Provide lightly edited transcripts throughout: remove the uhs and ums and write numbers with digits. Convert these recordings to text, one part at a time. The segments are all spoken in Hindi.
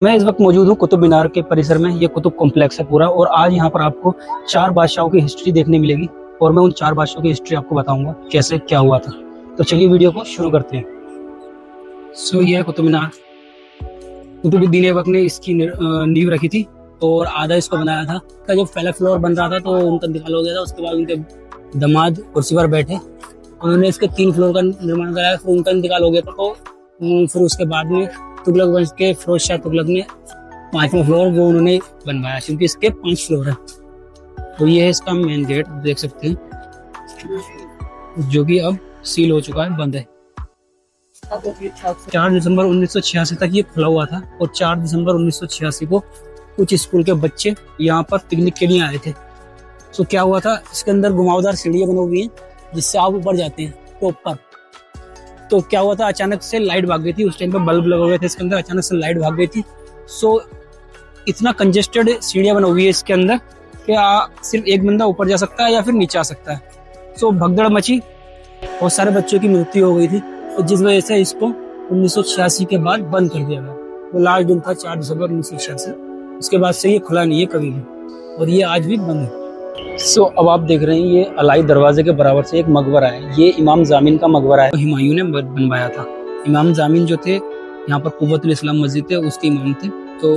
मैं इस वक्त मौजूद हूँ कुतुब मीनार के परिसर में। ये कुतुब कॉम्प्लेक्स है पूरा, और आज यहाँ पर आपको 4 बादशाहों की हिस्ट्री देखने मिलेगी और मैं उन 4 बादशाहों की हिस्ट्री आपको बताऊंगा कैसे क्या हुआ था। तो चलिए वीडियो को शुरू करते हैं। ये है कुतुब मीनार। कुतुबुद्दीन ऐबक ने इसकी नींव रखी थी और आधा इसको बनाया था। का जब पहला फ्लोर बन रहा था तो उनका इंतकाल हो गया था। उसके बाद उनके दामाद कुर्सी पर बैठे, उन्होंने इसके 3 फ्लोर का निर्माण कराया। फिर उनका इंतकाल हो गया था, तो फिर उसके बाद में तुगलक वंश के फिरोज शाह तुगलक ने 5वां फ्लोर वो उन्होंने बनवाया, क्योंकि इसके 5 फ्लोर है। तो ये है इसका मेन गेट, देख सकते हैं, जो कि अब सील हो चुका है, बंद है। 4 दिसंबर 1986 तक ये खुला हुआ था, और 4 दिसंबर 1986 को कुछ स्कूल के बच्चे यहाँ पर पिकनिक के लिए आए थे। तो क्या हुआ था, इसके अंदर घुमावदार सीढ़ियाँ बनी हुई हैं जिससे आप ऊपर जाते हैं टॉप पर। तो क्या हुआ था, अचानक से लाइट भाग गई थी। उस टाइम पे बल्ब लगे हुए थे इसके अंदर, अचानक से लाइट भाग गई थी। सो इतना कंजेस्टेड सीढ़ियाँ बनी हुई है इसके अंदर कि सिर्फ एक बंदा ऊपर जा सकता है या फिर नीचे आ सकता है। सो भगदड़ मची और सारे बच्चों की मृत्यु हो गई थी, तो जिस वजह से इसको 1986 के बाद बंद कर दिया गया। वो लास्ट दिन था 4 दिसंबर 1986। उसके बाद से ये खुला नहीं है कभी भी, और ये आज भी बंद है। अब आप देख रहे हैं, ये अलाई दरवाजे के बराबर से एक मकबरा है। ये इमाम जामिन का मकबरा है, हुमायूं ने बनवाया था। इमाम जामिन जो थे यहाँ पर कुव्वतुल इस्लाम मस्जिद थे, उसके इमाम थे। तो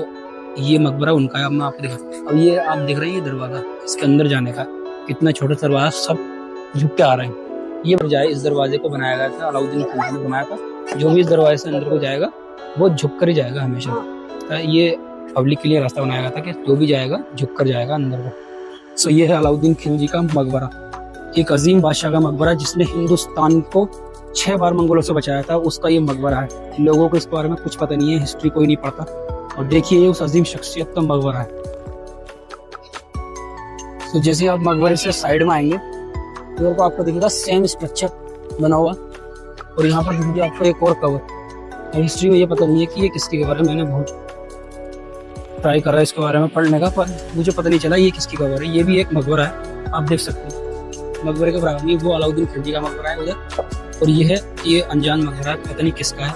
ये मकबरा उनका है। अब मैं आपको दिखाता हूँ। अब ये आप देख रहे हैं, ये दरवाजा इसके अंदर जाने का, कितना छोटा दरवाजा, सब झुक के आ रहे हैं। ये बजाय इस दरवाजे को बनाया गया था, अलाउद्दीन खिलजी ने बनाया था। जो भी इस दरवाजे से अंदर को जाएगा वो झुक कर ही जाएगा हमेशा। ये पब्लिक के लिए रास्ता बनाया गया था कि जो भी जाएगा झुक कर जाएगा अंदर को। ये है अलाउद्दीन खिलजी का मकबरा, एक अजीम बादशाह का मकबरा जिसने हिंदुस्तान को 6 बार मंगोलों से बचाया था। उसका ये मकबरा है। लोगों को इसके बारे में कुछ पता नहीं है, हिस्ट्री कोई नहीं पढ़ता। और देखिए, ये उस अजीम शख्सियत का मकबरा है। जैसे आप मकबरे से साइड में आएंगे तो आपको दिखेगा सेम स्ट्रक्चर बना हुआ, और यहाँ पर दिखेगा आपको एक और कवर। हिस्ट्री में ये पता नहीं है कि ये किसकी कवर है। मैंने बहुत ट्राई करा इसके बारे में पढ़ने का, पर मुझे पता नहीं चला ये किसकी कवर है। ये भी एक मकबरा है, आप देख सकते हैं। मकबरे के बराबर में वो अलाउद्दीन खिलजी का मकबरा है उधर, और ये अनजान मकबरा है, पता नहीं किसका है।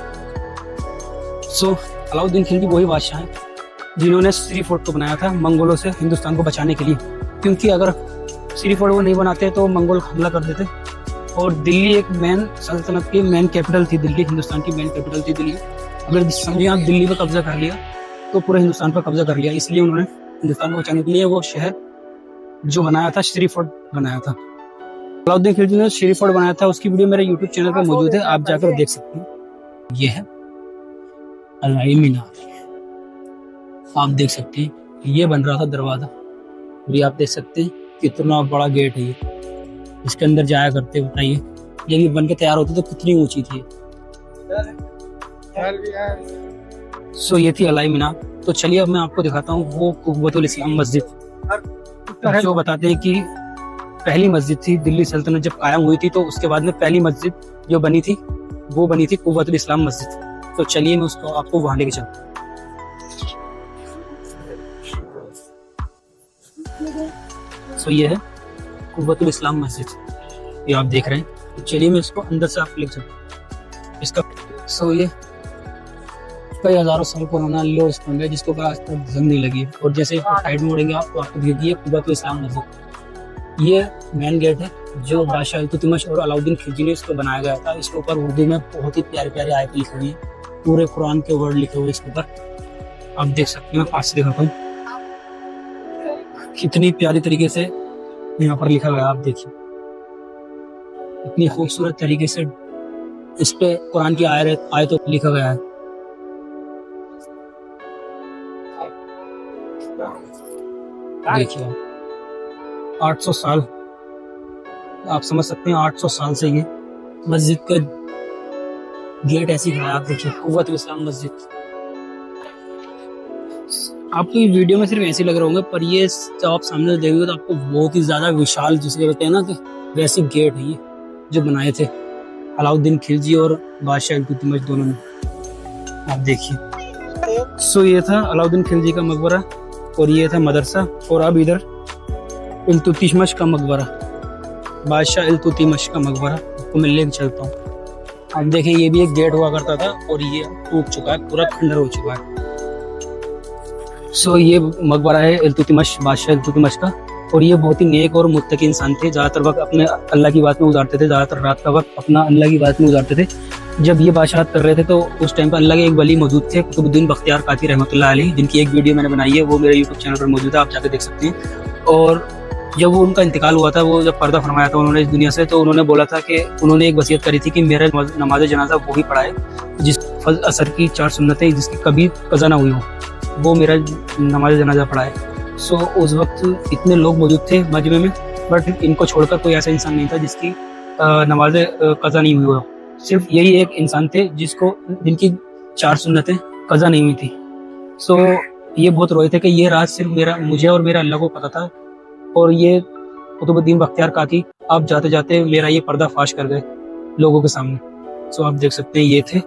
अलाउद्दीन खिलजी वही बादशाह हैं जिन्होंने श्री फोर्ट को बनाया था मंगोलों से हिंदुस्तान को बचाने के लिए, क्योंकि अगर श्री फोर्ट वो नहीं बनाते तो मंगोल हमला कर देते। और दिल्ली एक मेन सल्तनत की मेन कैपिटल थी, दिल्ली हिंदुस्तान की मेन कैपिटल थी दिल्ली। अगर समझिए आप दिल्ली पर कब्जा कर लिया तो पूरे हिंदुस्तान पर कब्जा कर लिया। इसलिए उन्होंने हिंदुस्तान को बचाने के लिए वो शहर जो बनाया था, श्री फोर्ट बनाया था। अलाउद्दीन खिलजी ने श्री फोर्ट बनाया था, उसकी वीडियो मेरे यूट्यूब चैनल पर मौजूद है, आप जाकर देख सकते हैं। ये है अलाई मीनार, आप देख सकते हैं। ये बन रहा था दरवाजा, ये आप देख सकते हैं कितना बड़ा गेट है। ये इसके अंदर जाया करते, बताइए ये भी बन के तैयार होती तो कितनी ऊंची थी। ये थी अलाई मीनार। तो चलिए अब मैं आपको दिखाता हूँ वो कुव्वतुल इस्लाम मस्जिद, जो बताते हैं कि पहली मस्जिद थी दिल्ली सल्तनत जब कायम हुई थी, तो उसके बाद में पहली मस्जिद जो बनी थी वो बनी थी कुव्वतुल इस्लाम मस्जिद। तो चलिए मैं उसको आपको वहां लेके चलता हूँ। ये है कुव्वतुल इस्लाम मस्जिद, ये आप देख रहे हैं। तो चलिए मैं इसको अंदर से आपको लेके चलता हूँ। इसका ये कई हजारों साल पुराना लोह स्तंभ है, जिसको आज तक जंग नहीं लगी। और जैसे साइड में उड़ेंगे आप तो आपको दिखेगी कुव्वतुल इस्लाम मस्जिद। ये मेन गेट है जो बादशाह इल्तुतमिश और अलाउद्दीन खिलजी ने इसको बनाया गया था। इसके ऊपर उर्दू में बहुत ही प्यारे प्यारे आयत लिखी हुई है, पूरे कुरान के वर्ड लिखे हुए इसके ऊपर, आप देख सकते हैं। मैं पास से दिखाता हूँ, कितनी प्यारी तरीके से यहाँ पर लिखा गया, आप देखिए इतनी खूबसूरत तरीके से इस पे कुरान की आयतों लिखा गया है। देखिए 800 साल, आप समझ सकते हैं 800 साल से ये मस्जिद का गेट ऐसी है। आप देखिए कुव्वतुल इस्लाम मस्जिद। आपको ये वीडियो में सिर्फ ऐसे लग रहे होंगे, पर ये जब आप सामने देखोगे तो आपको बहुत ही ज्यादा विशाल, जिसे कहते हैं ना कि वैसे गेट है ये जो बनाए थे अलाउद्दीन खिलजी और बादशाह इल्तुतमिश दोनों ने, आप देखिए। ये था अलाउद्दीन खिलजी का मकबरा, और ये था मदरसा। और अब इधर इल्तुतमिश का मकबरा, बादशाह इल्तुतमिश का मकबरा, आपको मैं लेके चलता हूँ। अब देखिए ये भी एक गेट हुआ करता था, और ये टूट चुका है, पूरा खंडर हो चुका है। सो ये मकबरा है इल्तुतमिश, बादशाह इल्तुतमिश का। और ये बहुत ही नेक और मुत्तकी इंसान थे, ज़्यादातर वक्त अपने अल्लाह की बात में गुजारते थे, ज़्यादातर रात का वक्त अपना अल्लाह की बात में गुजारते थे। जब ये बादशाहत कर रहे थे तो उस टाइम पर अल्लाह के एक वली मौजूद थे, कुतुबुद्दीन बख्तियार काकी रहमतुल्लाह अलैह, जिनकी एक वीडियो मैंने बनाई है, वो मेरे यूट्यूब चैनल पर मौजूद है, आप जाकर देख सकते हैं। और जब वो उनका इंतकाल हुआ था, वो जब पर्दा फरमाया था उन्होंने इस दुनिया से, तो उन्होंने बोला था कि उन्होंने एक वसीयत करी थी कि मेरा नमाज जनाजा वो ही पढ़ाए जिस फज असर की 4 सुन्नतें जिसकी कभी कज़ा ना हुई हो, वो मेरा नमाज जनाजा पढ़ाए। सो उस वक्त इतने लोग मौजूद थे मजमे में, बट इनको छोड़कर कोई ऐसा इंसान नहीं था जिसकी नमाज कज़ा नहीं हुई हो। सिर्फ यही एक इंसान थे जिनकी 4 सुन्नतें कज़ा नहीं हुई थी। सो ये बहुत रोए थे कि ये राज सिर्फ मुझे और मेरा अल्लाह को पता था, और ये कुतुबुद्दीन बख्तियार काकी आप जाते जाते मेरा ये पर्दा फाश कर गए लोगों के सामने। सो आप देख सकते हैं ये थे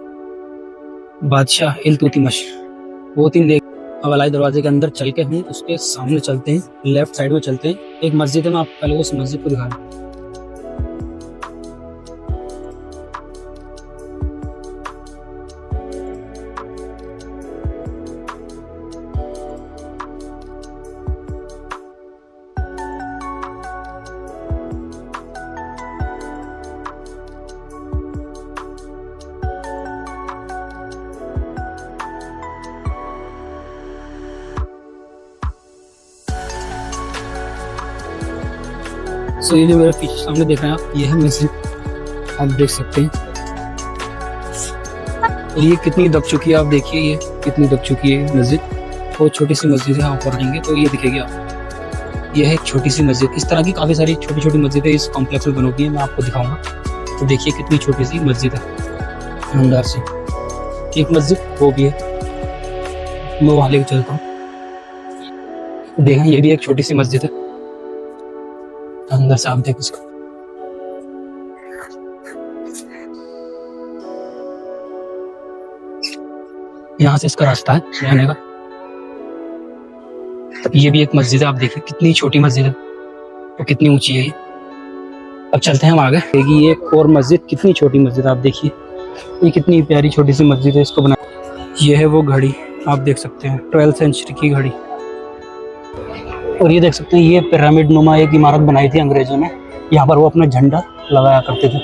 बादशाह इल्तुतमिश। बहुत ही हवालाई दरवाजे के अंदर चल के हम उसके सामने चलते हैं, लेफ्ट साइड में चलते हैं, एक मस्जिद है, मैं आपको पहले उस मस्जिद को दिखा दूं। सो ये जो मेरे पीछे सामने देख रहे हैं आप, ये है मस्जिद, आप देख सकते हैं। और ये कितनी दब चुकी है, आप देखिए ये कितनी दब चुकी है मस्जिद। बहुत छोटी सी मस्जिद है, ऊपर आएंगे तो ये दिखेगी आप। ये है एक छोटी सी मस्जिद। इस तरह की काफ़ी सारी छोटी छोटी मस्जिदें इस कॉम्प्लेक्स में बनोगी है, मैं आपको दिखाऊंगा। तो देखिए कितनी छोटी सी मस्जिद है, शानदार से। एक मस्जिद वो भी है, मैं वहाँ लेके चलता हूँ। देखें ये भी एक छोटी सी मस्जिद है, अंदर से आप देख इसको। यहाँ से इसका रास्ता है जाने का। ये भी एक मस्जिद है, आप देखिए कितनी छोटी मस्जिद है और कितनी ऊंची है ये। अब चलते हैं हम आगे। देखिए ये एक और मस्जिद, कितनी छोटी मस्जिद आप देखिए, ये कितनी प्यारी छोटी सी मस्जिद है, इसको बना। ये है वो घड़ी, आप देख सकते हैं 12th सेंचुरी की घड़ी। और ये देख सकते हैं ये पिरामिड नुमा एक इमारत बनाई थी अंग्रेजों ने, यहाँ पर वो अपना झंडा लगाया करते थे।